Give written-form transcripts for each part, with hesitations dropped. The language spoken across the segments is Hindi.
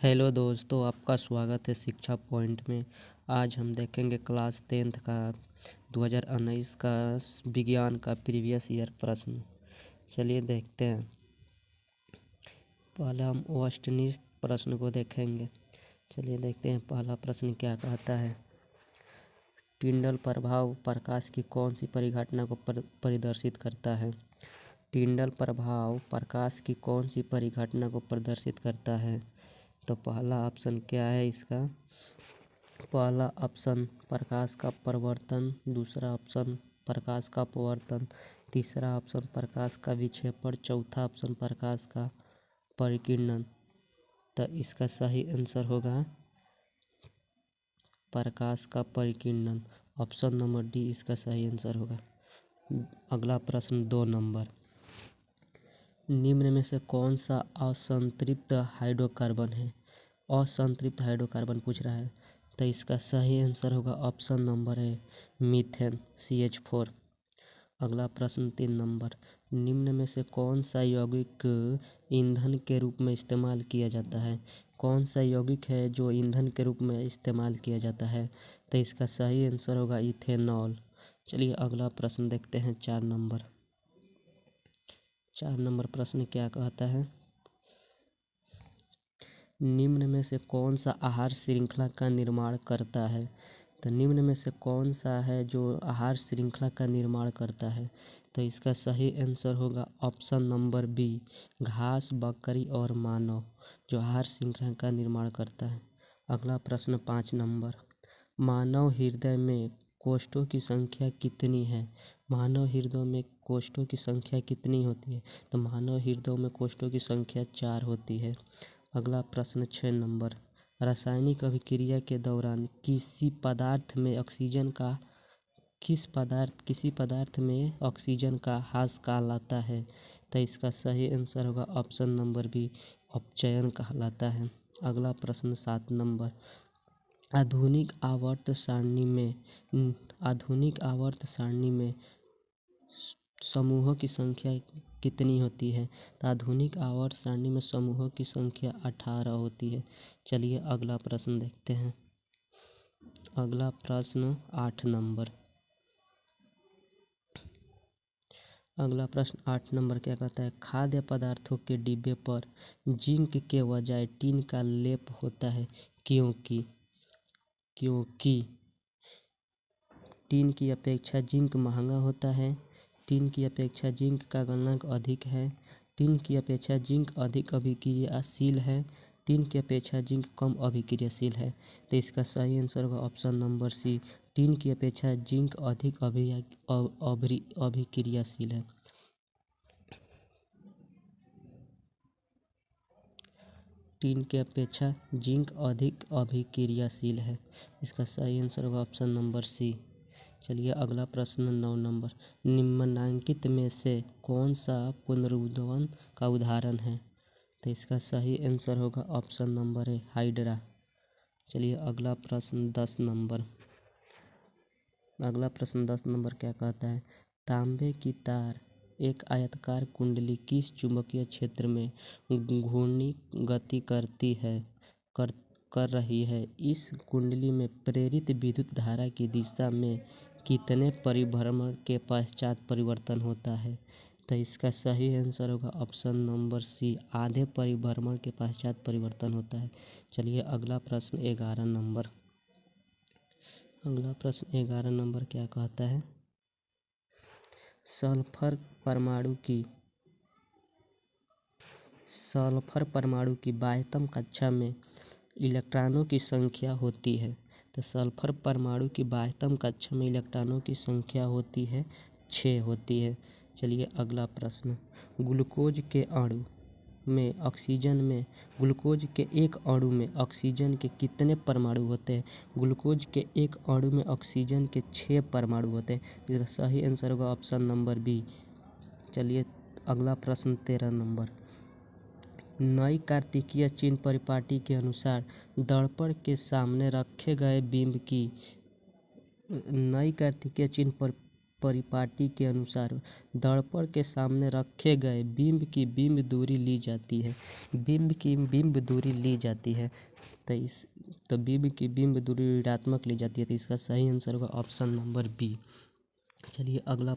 हेलो दोस्तों, आपका स्वागत है शिक्षा पॉइंट में। आज हम देखेंगे क्लास 10th का 2019 का विज्ञान का प्रीवियस ईयर प्रश्न। चलिए देखते हैं। पहला हम वेस्टनिस्ट प्रश्न को देखेंगे। चलिए देखते हैं पहला प्रश्न क्या कहता है। टिंडल प्रभाव प्रकाश की कौन सी परिघटना को प्रदर्शित करता है। टिंडल प्रभाव प्रकाश की कौन सी परिघटना को प्रदर्शित करता है। तो पहला ऑप्शन क्या है इसका। पहला ऑप्शन प्रकाश का प्रवर्तन, दूसरा ऑप्शन प्रकाश का अपवर्तन, तीसरा ऑप्शन प्रकाश का विक्षेपण, चौथा ऑप्शन प्रकाश का परिकिरणन। तो इसका सही आंसर होगा प्रकाश का परिकिरणन। ऑप्शन नंबर डी इसका सही आंसर होगा। अगला प्रश्न 2 नंबर। निम्न में से कौन सा असंतृप्त हाइड्रोकार्बन है। असंतृप्त हाइड्रोकार्बन पूछ रहा है, तो इसका सही आंसर होगा ऑप्शन नंबर है मीथेन CH4। अगला प्रश्न 3 नंबर। निम्न में से कौन सा यौगिक ईंधन के रूप में इस्तेमाल किया जाता है। कौन सा यौगिक है जो ईंधन के रूप में इस्तेमाल किया जाता है। तो इसका सही आंसर होगा इथेनॉल। चलिए अगला प्रश्न देखते हैं 4 नंबर। 4 नंबर प्रश्न क्या कहता है। निम्न में से कौन सा आहार श्रृंखला का निर्माण करता है। तो निम्न में से कौन सा है जो आहार श्रृंखला का निर्माण करता है। तो इसका सही आंसर होगा ऑप्शन नंबर बी घास, बकरी और मानव, जो आहार श्रृंखला का निर्माण करता है। अगला प्रश्न 5 नंबर। मानव हृदय में कोष्ठों की संख्या कितनी है। मानव हृदय में कोष्ठों की संख्या कितनी होती है। तो मानव हृदय में कोष्ठों की संख्या 4 होती है। अगला प्रश्न 6 नंबर। रासायनिक अभिक्रिया के दौरान किसी पदार्थ में ऑक्सीजन का ह्रास कहलाता है। तो इसका सही आंसर होगा ऑप्शन नंबर बी अपचयन कहलाता है। अगला प्रश्न 7 नंबर। आधुनिक आवर्त सारणी में समूहों की संख्या कितनी होती है। तो आधुनिक आवर्त सारणी में समूहों की संख्या 18 होती है। चलिए अगला प्रश्न देखते हैं। अगला प्रश्न 8 नंबर। अगला प्रश्न 8 नंबर क्या कहता है। खाद्य पदार्थों के डिब्बे पर जिंक के बजाय टिन का लेप होता है क्योंकि टिन की अपेक्षा जिंक महंगा होता है। टिन की अपेक्षा जिंक का गलनांक अधिक है। टिन की अपेक्षा जिंक अधिक अभिक्रियाशील है। टिन की अपेक्षा जिंक कम अभिक्रियाशील है। तो इसका सही आंसर होगा ऑप्शन नंबर सी टिन की अपेक्षा जिंक अधिक अभिक्रियाशील है। टिन की अपेक्षा जिंक अधिक अभिक्रियाशील है। इसका सही आंसर होगा ऑप्शन नंबर सी। चलिए अगला प्रश्न 9 नंबर। निम्नलिखित में से कौन सा पुनरुत्पादन का उदाहरण है। तो इसका सही आंसर होगा ऑप्शन नंबर है हाइड्रा। चलिए अगला प्रश्न 10 नंबर। अगला प्रश्न 10 नंबर क्या कहता है। तांबे की तार एक आयताकार कुंडली किस चुंबकीय क्षेत्र में घूर्णी गति कर रही है। इस कुंडली में प्रेरित विद्युत धारा की दिशा में कितने परिभ्रमण के पश्चात परिवर्तन होता है। तो इसका सही आंसर होगा ऑप्शन नंबर सी आधे परिभ्रमण के पश्चात परिवर्तन होता है। चलिए अगला प्रश्न 11 नंबर। अगला प्रश्न 11 नंबर क्या कहता है। सल्फर परमाणु की बाह्यतम कक्षा में इलेक्ट्रॉनों की संख्या होती है। तो सल्फर परमाणु की बाह्यतम कक्षा में इलेक्ट्रॉनों की संख्या होती है 6 होती है। चलिए अगला प्रश्न। ग्लूकोज के एक अणु में ऑक्सीजन के कितने परमाणु होते हैं। ग्लूकोज के एक अणु में ऑक्सीजन के 6 परमाणु होते हैं। इसका सही आंसर होगा ऑप्शन नंबर बी। चलिए अगला प्रश्न 13 नंबर। नई कार्तिकीय चिन्ह परिपाटी के अनुसार दर्पण के सामने रखे गए बिंब की नई कार्तिकीय चिन्ह परिपाटी के अनुसार दर्पण के सामने रखे गए बिंब की बिंब दूरी ली जाती है। बिंब की बिंब दूरी ली जाती है तो बिंब की बिंब दूरी ऋणात्मक ली जाती है, तो इसका सही आंसर होगा ऑप्शन नंबर बी। चलिए अगला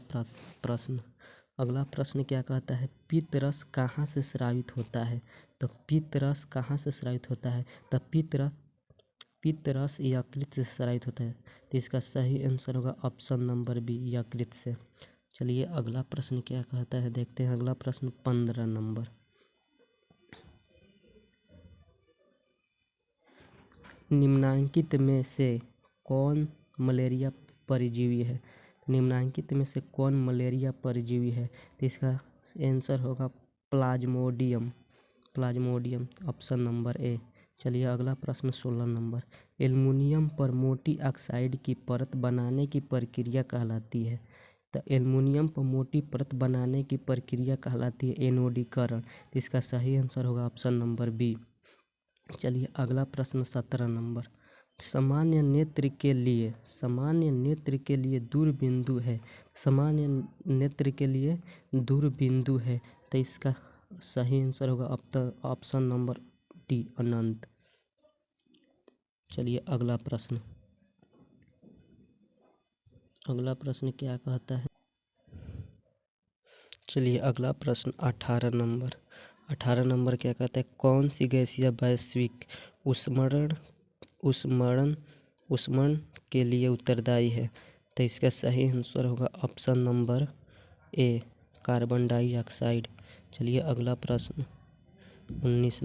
प्रश्न क्या कहता है, पित्त रस कहाँ से स्रावित होता है। तो पित्त रस कहाँ से स्रावित होता है, तो पित्त रस यकृत से स्रावित होता है, तो इसका सही आंसर होगा ऑप्शन नंबर बी, यकृत से। चलिए अगला प्रश्न क्या कहता है, देखते हैं अगला प्रश्न 15 नंबर। निम्नांकित में से कौन मलेरिया परजीवी है। निम्नांकित में से कौन मलेरिया परजीवी है, तो इसका आंसर होगा प्लाज्मोडियम ऑप्शन नंबर ए। चलिए अगला प्रश्न 16 नंबर। एल्युमिनियम पर मोटी ऑक्साइड की परत बनाने की प्रक्रिया कहलाती है। तो एल्युमिनियम पर मोटी परत बनाने की प्रक्रिया कहलाती है एनोडीकरण। तो इसका सही आंसर होगा ऑप्शन नंबर बी। चलिए अगला प्रश्न 17 नंबर। सामान्य नेत्र के लिए दूरबिंदु है। सामान्य नेत्र के लिए दूरबिंदु है, तो इसका सही आंसर होगा ऑप्शन नंबर डी, अनंत। चलिए अगला प्रश्न क्या कहता है। चलिए अगला प्रश्न 18 नंबर क्या कहता है, कौन सी गैसीय वैश्विक ऊष्मण के लिए उत्तरदायी है। तो इसका सही आंसर होगा option number A, carbon dioxide. चलिए अगला प्रश्न 19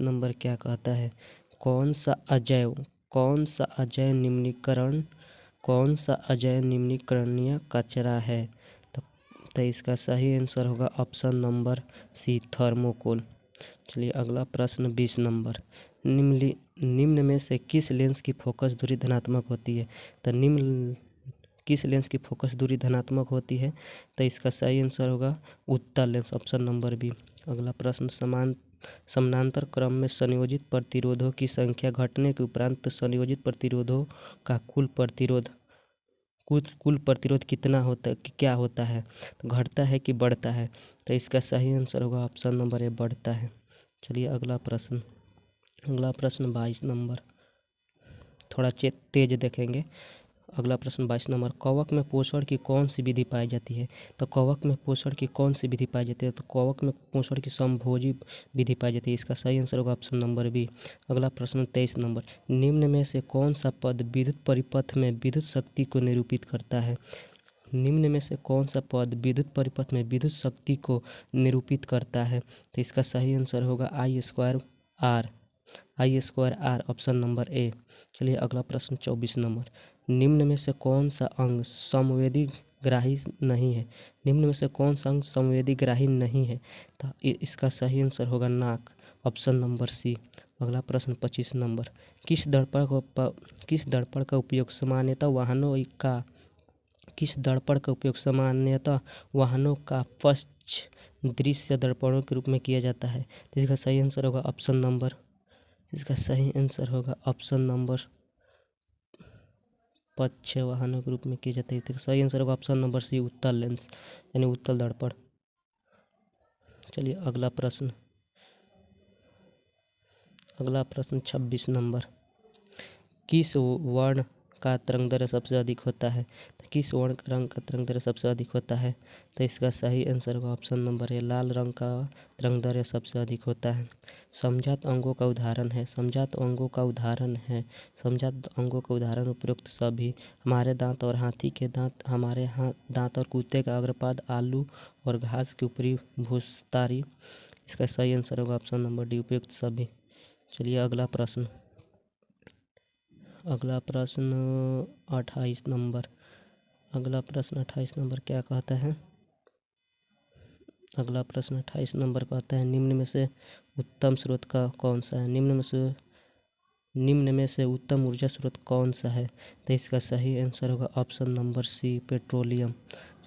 नंबर क्या कहता है, कौन सा अजैव निम्नीकरणीय कचरा है। तो इसका सही आंसर होगा ऑप्शन नंबर सी, थर्मोकोल। चलिए अगला प्रश्न 20 नंबर। निम्न में से किस लेंस की फोकस दूरी धनात्मक होती है। तो निम्न किस लेंस की फोकस दूरी धनात्मक होती है, तो इसका सही आंसर होगा उत्तल लेंस, ऑप्शन नंबर बी। अगला प्रश्न समानांतर क्रम में संयोजित प्रतिरोधों की संख्या घटने के उपरांत संयोजित प्रतिरोधों का कुल प्रतिरोध क्या होता है, तो घटता है कि बढ़ता है। तो इसका सही आंसर होगा ऑप्शन नंबर ए, बढ़ता है। चलिए अगला प्रश्न 22 नंबर, थोड़ा तेज देखेंगे। अगला प्रश्न 22 नंबर। कवक में पोषण की कौन सी विधि पाई जाती है। तो कवक में पोषण की कौन सी विधि पाई जाती है, तो कवक में पोषण की समभोजी विधि पाई जाती है। इसका सही आंसर होगा ऑप्शन नंबर बी। अगला प्रश्न 23 नंबर। निम्न में से कौन सा पद विद्युत परिपथ में विद्युत शक्ति को निरूपित करता है। निम्न में से कौन सा पद विद्युत परिपथ में विद्युत शक्ति को निरूपित करता है, तो इसका सही आंसर होगा I²R, ऑप्शन नंबर ए। चलिए अगला प्रश्न 24 नंबर। निम्न में से कौन सा अंग संवेदी ग्राही नहीं है। निम्न में से कौन सा अंग संवेदी ग्राही नहीं है, तो इसका सही आंसर होगा नाक, ऑप्शन नंबर सी। अगला प्रश्न 25 नंबर। किस दर्पण का उपयोग सामान्यतः वाहनों का पक्ष दृश्य दर्पणों के रूप में किया जाता है। तो इसका सही आंसर होगा ऑप्शन नंबर पक्ष वाहनों के रूप में किया जाता है। तो सही आंसर होगा ऑप्शन नंबर सी, उत्तल लेंस यानी उत्तल दर्पण। चलिए अगला प्रश्न 26 नंबर। किस वर्ण का तरंगदैर्घ्य सबसे अधिक होता है। तो किस वर्ण का रंग का तरंगदैर्घ्य सबसे अधिक होता है, तो इसका सही आंसर होगा ऑप्शन नंबर ए, लाल रंग का तरंगदैर्घ्य सबसे अधिक होता है। समजात अंगों का उदाहरण उपरोक्त सभी हमारे दांत और हाथी के दांत, हमारे दांत और कुत्ते का अग्रपाद, आलू और घास की ऊपरी भूसतारी। इसका सही आंसर होगा ऑप्शन नंबर डी, उपयुक्त सभी। चलिए अगला प्रश्न 28 नंबर। अगला प्रश्न 28 नंबर क्या कहता है। अगला प्रश्न 28 नंबर कहता है, निम्न में से उत्तम स्रोत का कौन सा है। निम्न में से उत्तम ऊर्जा स्रोत कौन सा है, तो इसका सही आंसर होगा ऑप्शन नंबर सी, पेट्रोलियम।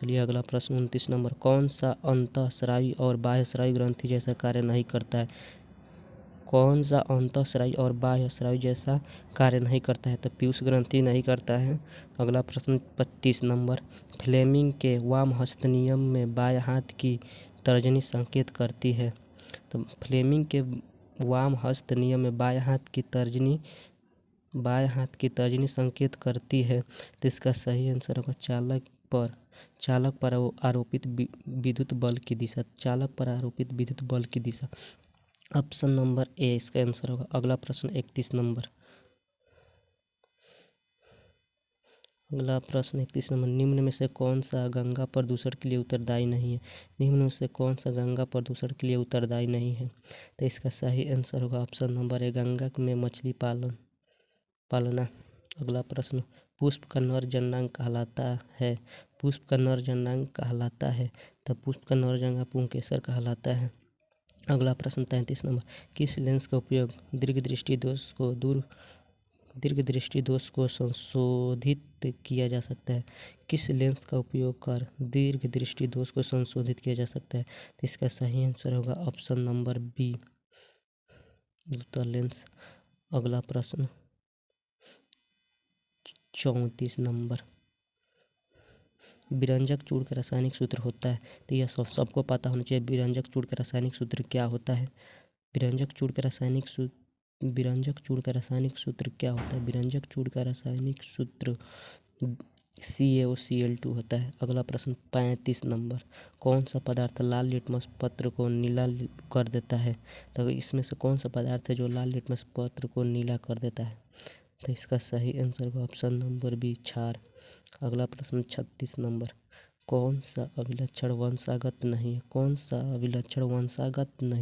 चलिए अगला प्रश्न 29 नंबर। कौन सा अंतःस्रावी और बाह्यस्रावी ग्रंथि जैसा कार्य नहीं करता है। कौन सा अंतःस्रावी और बाह्य स्रावी जैसा कार्य नहीं करता है? तो पीयूष ग्रंथि नहीं करता है। अगला प्रश्न 35 नंबर, फ्लेमिंग के वाम हस्त नियम में बाएं हाथ की तर्जनी संकेत करती है। तो फ्लेमिंग के वाम हस्त नियम में बाएं हाथ की तर्जनी संकेत करती है। तो इसका सही आंसर होगा चालक पर आरोपित विद्युत बल की दिशा। चालक पर आरोपित विद्युत बल की दिशा, ऑप्शन नंबर ए इसका आंसर होगा। अगला प्रश्न 31 नंबर, निम्न में से कौन सा गंगा प्रदूषण के लिए उत्तरदायी नहीं है? निम्न में से कौन सा गंगा प्रदूषण के लिए उत्तरदायी नहीं है? तो इसका सही आंसर होगा ऑप्शन नंबर ए, गंगा में मछली पालना। अगला प्रश्न, पुष्प का नर जननांग कहलाता है। पुष्प का नर जननांग कहलाता है तब पुष्प का नर जननांग पुंकेसर कहलाता है। अगला प्रश्न 33 नंबर, किस लेंस का उपयोग दीर्घ दृष्टि दोष को संशोधित किया जा सकता है? किस लेंस का उपयोग कर दीर्घ दृष्टि दोष को संशोधित किया जा सकता है? तो इसका सही आंसर होगा ऑप्शन नंबर बी, लूथर लेंस। अगला प्रश्न 34 नंबर, विरंजक चूड़ का रासायनिक सूत्र होता है। तो यह सबको पता होना चाहिए, विरंजक चूड़ का रासायनिक सूत्र क्या होता है? विरंजक चूड़ का रासायनिक सूत्र क्या होता है? विरंजक चूड़ का रासायनिक सूत्र CaOCl2 होता है। अगला प्रश्न 35 नंबर, कौन सा पदार्थ लाल लिटमस पत्र को नीला कर देता है? तो इसमें से कौन सा पदार्थ है जो लाल लिटमस पत्र को नीला कर देता है? तो इसका सही आंसर होगा ऑप्शन नंबर बी, क्षार। अगला प्रश्न 36 नंबर, कौन सा अभिलक्षण वंशागत नहीं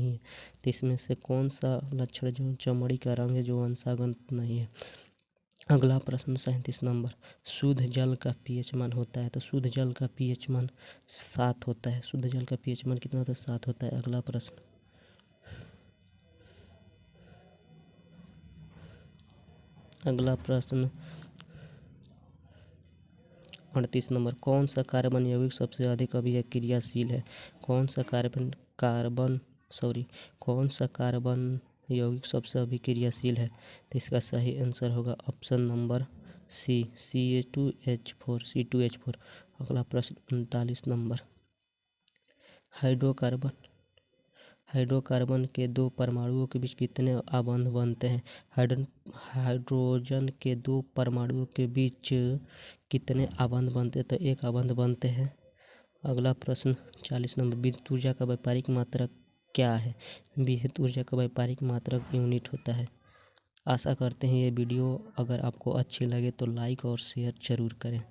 है? तो इसमें से कौन सा लक्षण जो चमड़ी का रंग है जो वंशागत नहीं है? अगला प्रश्न 37 नंबर, शुद्ध जल का pH मान होता है। तो शुद्ध जल का pH मान 7 होता है। शुद्ध जल का pH मान कितना होता है? 7 होता है। अगला प्रश्न 38 नंबर, कौन सा कार्बन यौगिक सबसे अधिक अभिक्रियाशील है? कौन सा कार्बन यौगिक सबसे अभिक्रियाशील है? तो इसका सही आंसर होगा ऑप्शन नंबर सी, C2H4। अगला प्रश्न 39 नंबर, हाइड्रोकार्बन के दो परमाणुओं के बीच कितने आबंध बनते हैं? हाइड्रोजन के दो परमाणुओं के बीच कितने आबंध बनते हैं? तो एक आबंध बनते हैं। अगला प्रश्न 40 नंबर, विद्युत ऊर्जा का व्यापारिक मात्रक क्या है? विद्युत ऊर्जा का व्यापारिक मात्रक यूनिट होता है। आशा करते हैं ये वीडियो अगर आपको अच्छी लगे तो लाइक और शेयर जरूर करें।